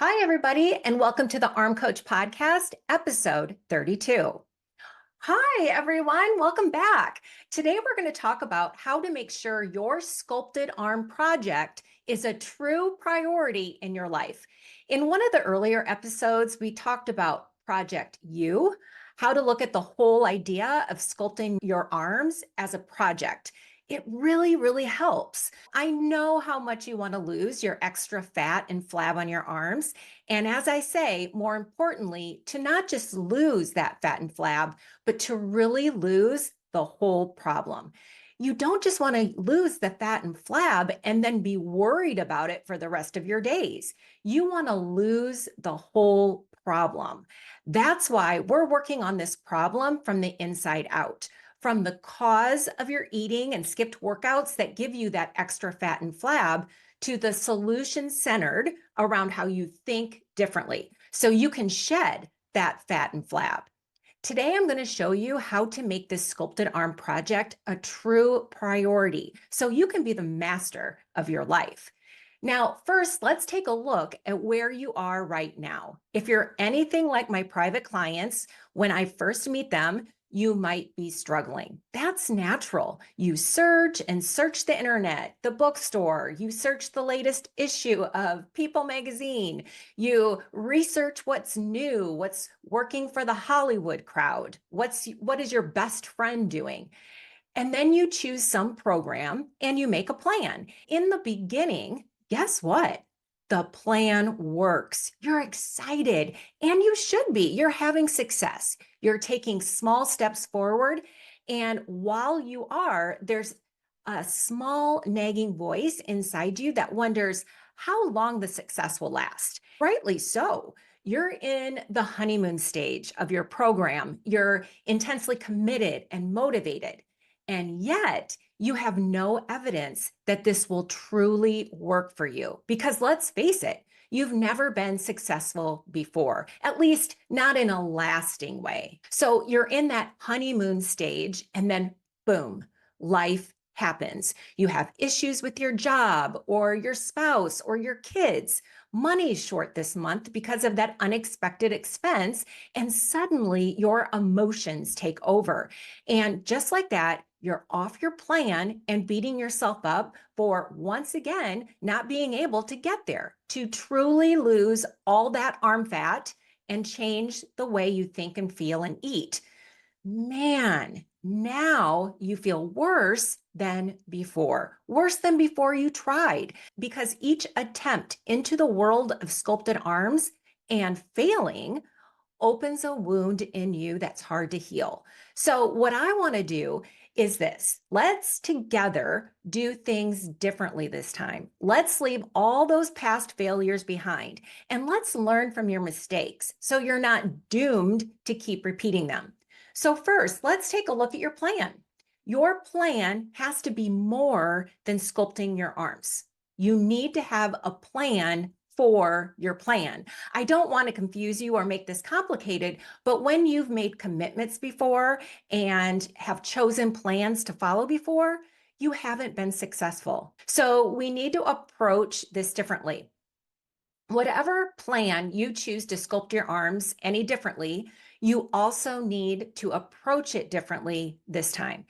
Hi, everybody, and welcome to the Arm Coach Podcast, episode 32. Hi, everyone. Welcome back. Today, we're going to talk about how to make sure your sculpted arm project is a true priority in your life. In one of the earlier episodes, we talked about Project You, how to look at the whole idea of sculpting your arms as a project. It really helps. I know how much you want to lose your extra fat and flab on your arms. And as I say, more importantly, to not just lose that fat and flab, but to really lose the whole problem. You don't just want to lose the fat and flab and then be worried about it for the rest of your days. You want to lose the whole problem. That's why we're working on this problem from the inside out, from the cause of your eating and skipped workouts that give you that extra fat and flab to the solution centered around how you think differently so you can shed that fat and flab. Today, I'm going to show you how to make this sculpted arm project a true priority so you can be the master of your life. Now, first, let's take a look at where you are right now. If you're anything like my private clients, when I first meet them, you might be struggling. That's natural. You search the internet, the bookstore, you search the latest issue of People magazine, you research what's new, what's working for the Hollywood crowd, what is your best friend doing? And then you choose some program and you make a plan. In the beginning, guess what? The plan works. You're excited, and you should be. You're having success. You're taking small steps forward. And while you are, there's a small nagging voice inside you that wonders how long the success will last. Rightly so. You're in the honeymoon stage of your program. You're intensely committed and motivated. And yet, you have no evidence that this will truly work for you. Because let's face it, you've never been successful before, at least not in a lasting way. So you're in that honeymoon stage, and then boom, life happens. You have issues with your job or your spouse or your kids. Money's short this month because of that unexpected expense. And suddenly your emotions take over. And just like that, you're off your plan and beating yourself up for once again not being able to get there, to truly lose all that arm fat and change the way you think and feel and eat. Man, now you feel worse than before you tried, because each attempt into the world of sculpted arms and failing opens a wound in you that's hard to heal. So what I want to do is this. Let's together do things differently this time. Let's leave all those past failures behind and let's learn from your mistakes so you're not doomed to keep repeating them. So first, let's take a look at your plan. Your plan has to be more than sculpting your arms. You need to have a plan for your plan. I don't want to confuse you or make this complicated, but when you've made commitments before and have chosen plans to follow before, you haven't been successful. So we need to approach this differently. Whatever plan you choose to sculpt your arms any differently, you also need to approach it differently this time.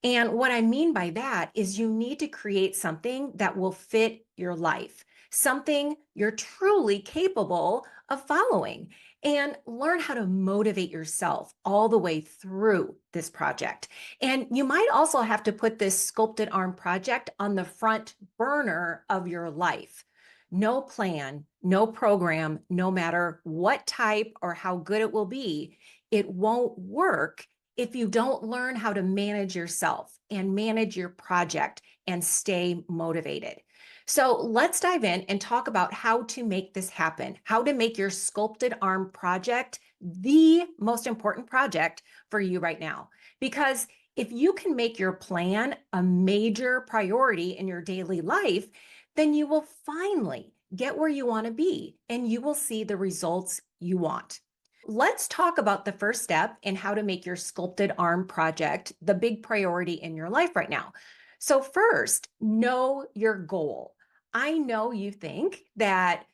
And what I mean by that is you need to create something that will fit your life, something you're truly capable of following, and learn how to motivate yourself all the way through this project. And you might also have to put this sculpted arm project on the front burner of your life. No plan, no program, no matter what type or how good it will be, it won't work if you don't learn how to manage yourself and manage your project and stay motivated. So let's dive in and talk about how to make this happen, how to make your sculpted arm project the most important project for you right now. Because if you can make your plan a major priority in your daily life, then you will finally get where you want to be and you will see the results you want. Let's talk about the first step in how to make your sculpted arm project the big priority in your life right now. So first, know your goal. I know you think that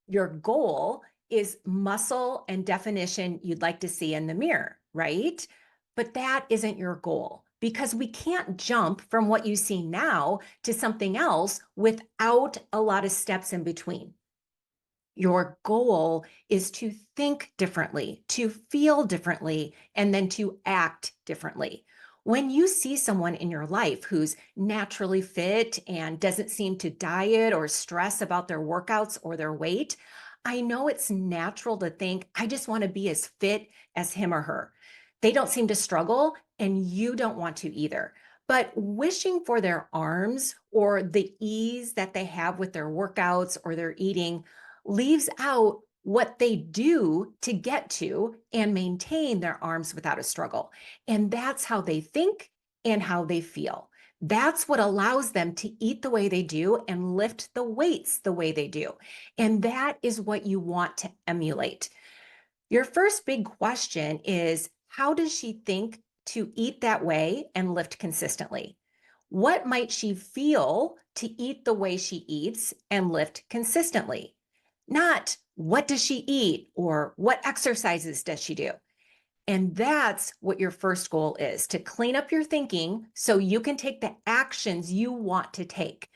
Your goal is muscle and definition you'd like to see in the mirror, right? But that isn't your goal because we can't jump from what you see now to something else without a lot of steps in between. Your goal is to think differently, to feel differently, and then to act differently. When you see someone in your life who's naturally fit and doesn't seem to diet or stress about their workouts or their weight, I know it's natural to think, I just want to be as fit as him or her. They don't seem to struggle, and you don't want to either. But wishing for their arms or the ease that they have with their workouts or their eating leaves out what they do to get to and maintain their arms without a struggle. And that's how they think and how they feel. That's what allows them to eat the way they do and lift the weights the way they do. And that is what you want to emulate. Your first big question is, how does she think to eat that way and lift consistently? What might she feel to eat the way she eats and lift consistently? Not what does she eat or what exercises does she do? And that's what your first goal is, to clean up your thinking so you can take the actions you want to take.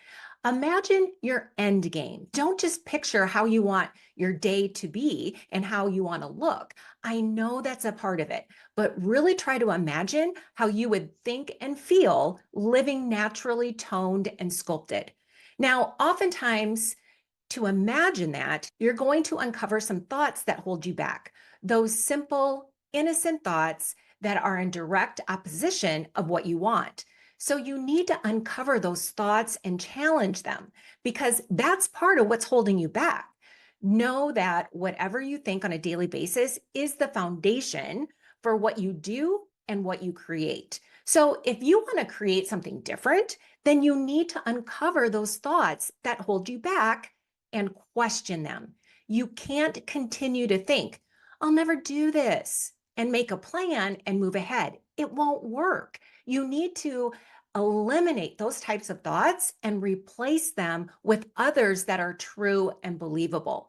Imagine your end game. Don't just picture how you want your day to be and how you want to look. I know that's a part of it, but really try to imagine how you would think and feel living naturally toned and sculpted. Now, oftentimes, to imagine that, you're going to uncover some thoughts that hold you back. Those simple, innocent thoughts that are in direct opposition of what you want. So you need to uncover those thoughts and challenge them because that's part of what's holding you back. Know that whatever you think on a daily basis is the foundation for what you do and what you create. So if you want to create something different, then you need to uncover those thoughts that hold you back and question them. You can't continue to think, I'll never do this, and make a plan and move ahead. It won't work. You need to eliminate those types of thoughts and replace them with others that are true and believable.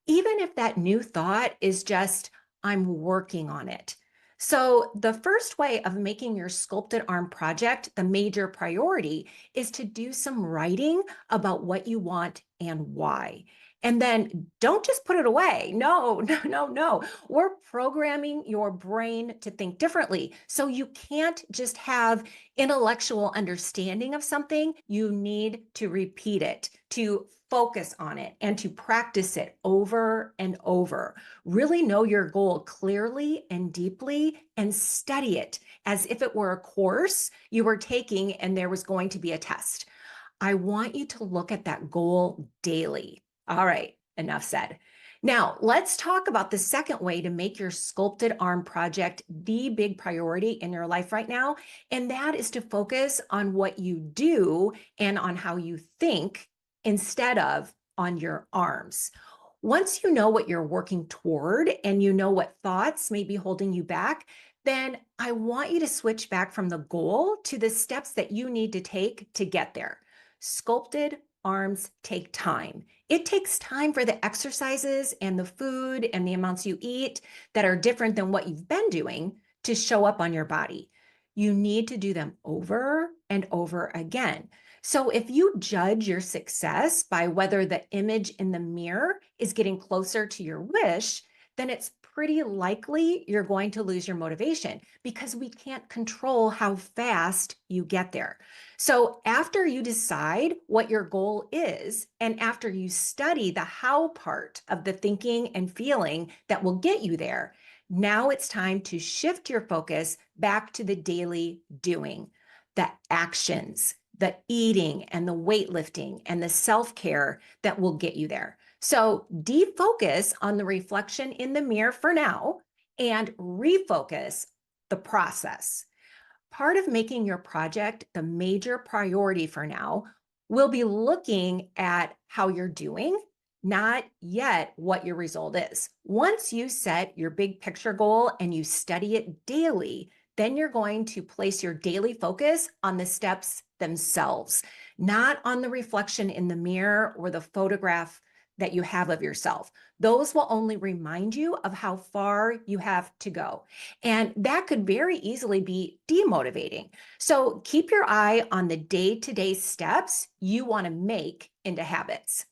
Even if that new thought is just, I'm working on it. So, the first way of making your sculpted arm project the major priority is to do some writing about what you want and why. And then don't just put it away. No, no, no, no. We're programming your brain to think differently. So you can't just have intellectual understanding of something. You need to repeat it, to focus on it, and to practice it over and over. Really know your goal clearly and deeply and study it as if it were a course you were taking and there was going to be a test. I want you to look at that goal daily. All right, enough said. Now, let's talk about the second way to make your sculpted arm project the big priority in your life right now. And that is to focus on what you do and on how you think instead of on your arms. Once you know what you're working toward and you know what thoughts may be holding you back, then I want you to switch back from the goal to the steps that you need to take to get there. Sculpted arms take time. It takes time for the exercises and the food and the amounts you eat that are different than what you've been doing to show up on your body. You need to do them over and over again. So if you judge your success by whether the image in the mirror is getting closer to your wish, then it's pretty likely you're going to lose your motivation because we can't control how fast you get there. So after you decide what your goal is, and after you study the how part of the thinking and feeling that will get you there, now it's time to shift your focus back to the daily doing, the actions, the eating and the weightlifting and the self-care that will get you there. So defocus on the reflection in the mirror for now and refocus the process. Part of making your project the major priority for now will be looking at how you're doing, not yet what your result is. Once you set your big picture goal and you study it daily, then you're going to place your daily focus on the steps themselves, not on the reflection in the mirror or the photograph that you have of yourself. Those will only remind you of how far you have to go. And that could very easily be demotivating. So keep your eye on the day-to-day steps you want to make into habits.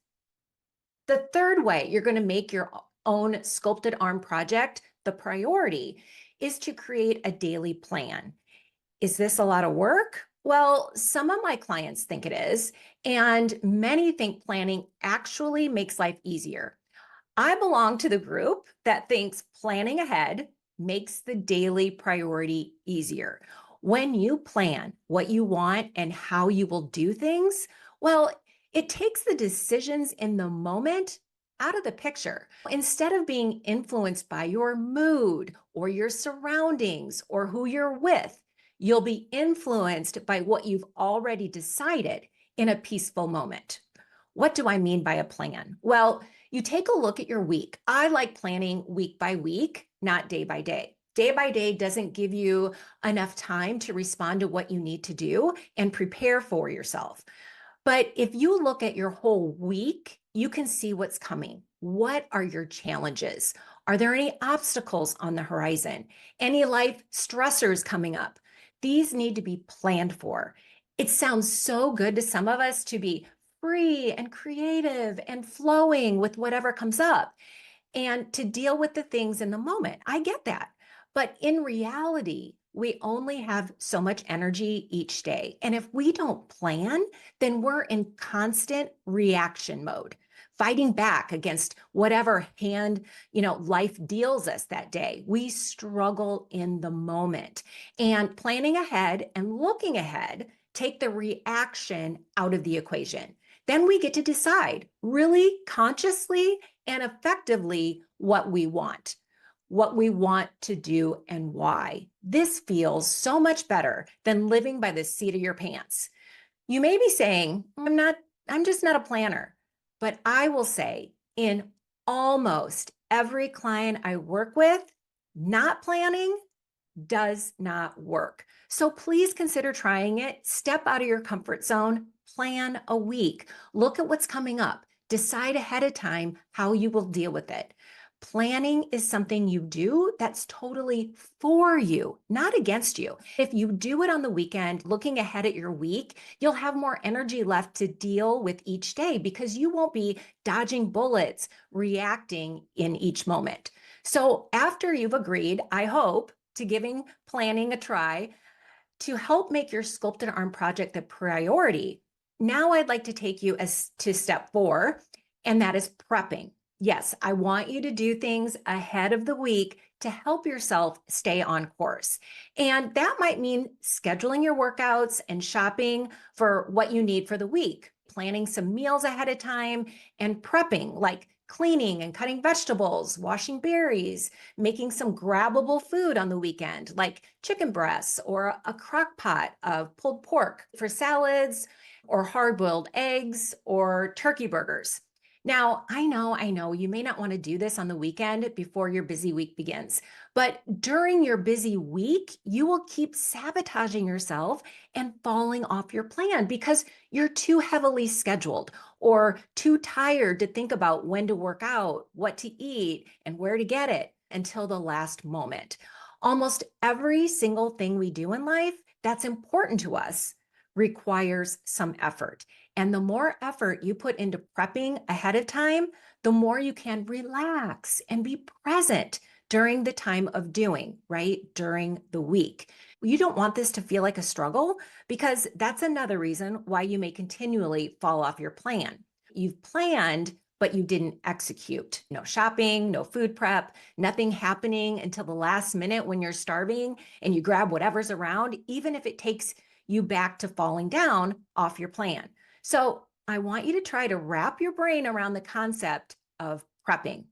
The third way you're going to make your own sculpted arm project the priority is to create a daily plan. Is this a lot of work? Well, some of my clients think it is, and many think planning actually makes life easier. I belong to the group that thinks planning ahead makes the daily priority easier. When you plan what you want and how you will do things, well, it takes the decisions in the moment out of the picture. Instead of being influenced by your mood or your surroundings or who you're with, you'll be influenced by what you've already decided in a peaceful moment. What do I mean by a plan? Well, you take a look at your week. I like planning week by week, not day by day. Day by day doesn't give you enough time to respond to what you need to do and prepare for yourself. But if you look at your whole week, you can see what's coming. What are your challenges? Are there any obstacles on the horizon? Any life stressors coming up? These need to be planned for. It sounds so good to some of us to be free and creative and flowing with whatever comes up and to deal with the things in the moment. I get that. But in reality, we only have so much energy each day. And if we don't plan, then we're in constant reaction mode, fighting back against whatever hand, life deals us that day. We struggle in the moment. And planning ahead and looking ahead take the reaction out of the equation. Then we get to decide really consciously and effectively what we want to do and why. This feels so much better than living by the seat of your pants. You may be saying, I'm just not a planner. But I will say in almost every client I work with, not planning does not work. So please consider trying it. Step out of your comfort zone, plan a week, look at what's coming up, decide ahead of time how you will deal with it. Planning is something you do that's totally for you, not against you. If you do it on the weekend, looking ahead at your week, you'll have more energy left to deal with each day because you won't be dodging bullets, reacting in each moment. So after you've agreed, I hope, to giving planning a try to help make your sculpted arm project the priority, now I'd like to take you to step 4, and that is prepping. Yes, I want you to do things ahead of the week to help yourself stay on course. And that might mean scheduling your workouts and shopping for what you need for the week, planning some meals ahead of time, and prepping like cleaning and cutting vegetables, washing berries, making some grabbable food on the weekend, like chicken breasts or a crock pot of pulled pork for salads or hard-boiled eggs or turkey burgers. Now, I know you may not want to do this on the weekend before your busy week begins, but during your busy week, you will keep sabotaging yourself and falling off your plan because you're too heavily scheduled or too tired to think about when to work out, what to eat, and where to get it until the last moment. Almost every single thing we do in life that's important to us requires some effort. And the more effort you put into prepping ahead of time, the more you can relax and be present during the time of doing, right? During the week. You don't want this to feel like a struggle because that's another reason why you may continually fall off your plan. You've planned, but you didn't execute. No shopping, no food prep, nothing happening until the last minute when you're starving and you grab whatever's around, even if it takes you back to falling down off your plan. So I want you to try to wrap your brain around the concept of prepping.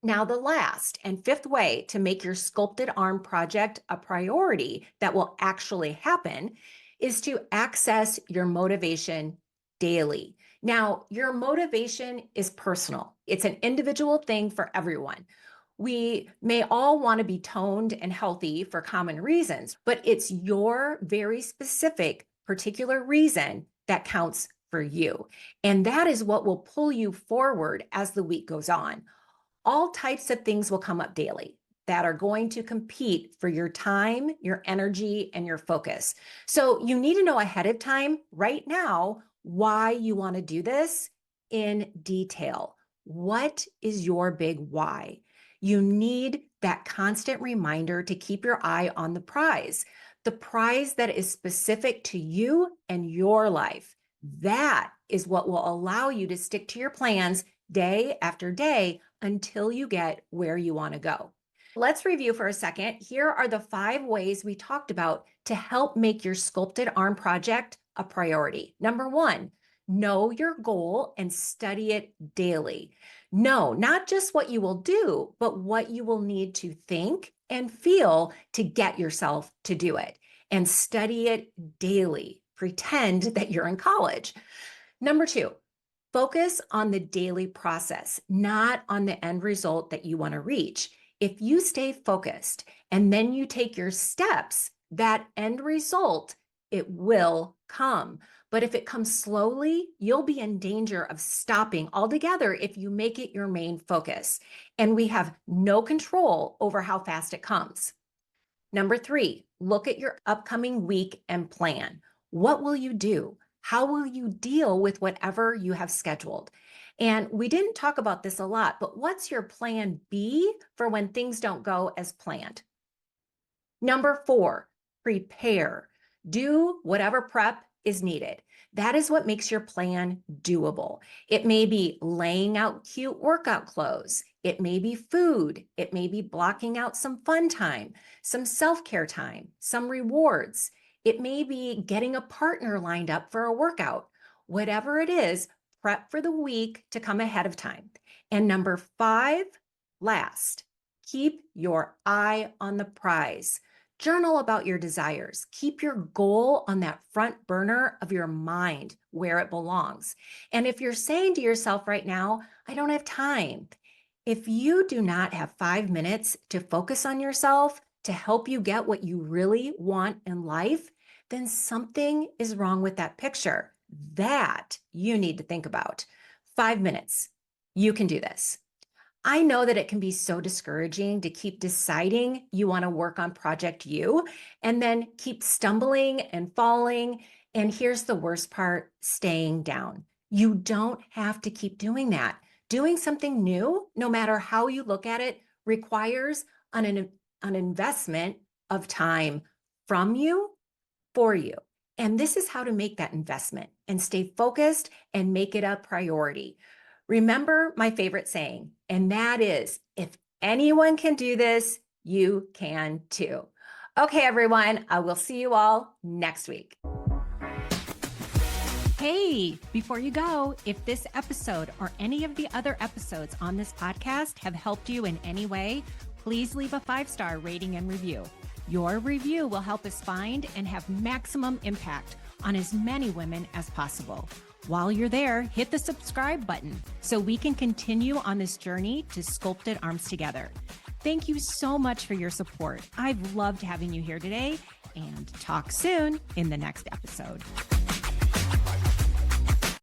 Now, the last and 5th way to make your sculpted arm project a priority that will actually happen is to access your motivation daily. Now, your motivation is personal. It's an individual thing for everyone. We may all want to be toned and healthy for common reasons, but it's your very specific, particular reason that counts for you. And that is what will pull you forward as the week goes on. All types of things will come up daily that are going to compete for your time, your energy, and your focus. So you need to know ahead of time, right now, why you want to do this in detail. What is your big why? You need that constant reminder to keep your eye on the prize that is specific to you and your life. That is what will allow you to stick to your plans day after day until you get where you want to go. Let's review for a second. Here are the 5 ways we talked about to help make your sculpted arm project a priority. Number 1, know your goal and study it daily. Know not just what you will do, but what you will need to think and feel to get yourself to do it. And study it daily. Pretend that you're in college. Number 2, focus on the daily process, not on the end result that you want to reach. If you stay focused and then you take your steps, that end result, it will come. But if it comes slowly, you'll be in danger of stopping altogether if you make it your main focus. And we have no control over how fast it comes. Number 3, look at your upcoming week and plan. What will you do? How will you deal with whatever you have scheduled? And we didn't talk about this a lot, but what's your plan B for when things don't go as planned? Number 4, prepare. Do whatever prep is needed. That is what makes your plan doable. It may be laying out cute workout clothes. It may be food. It may be blocking out some fun time, some self-care time, some rewards. It may be getting a partner lined up for a workout. Whatever it is, prep for the week to come ahead of time. And number 5, last, keep your eye on the prize. Journal about your desires. Keep your goal on that front burner of your mind where it belongs. And if you're saying to yourself right now, I don't have time, if you do not have 5 minutes to focus on yourself to help you get what you really want in life, then something is wrong with that picture. That you need to think about. 5 minutes. You can do this. I know that it can be so discouraging to keep deciding you want to work on Project U and then keep stumbling and falling. And here's the worst part, staying down. You don't have to keep doing that. Doing something new, no matter how you look at it, requires an investment of time from you for you. And this is how to make that investment and stay focused and make it a priority. Remember my favorite saying, and that is, if anyone can do this, you can too. Okay, everyone, I will see you all next week. Hey, before you go, if this episode or any of the other episodes on this podcast have helped you in any way, please leave a 5-star rating and review. Your review will help us find and have maximum impact on as many women as possible. While you're there, hit the subscribe button so we can continue on this journey to sculpted arms together. Thank you so much for your support. I've loved having you here today, and talk soon in the next episode.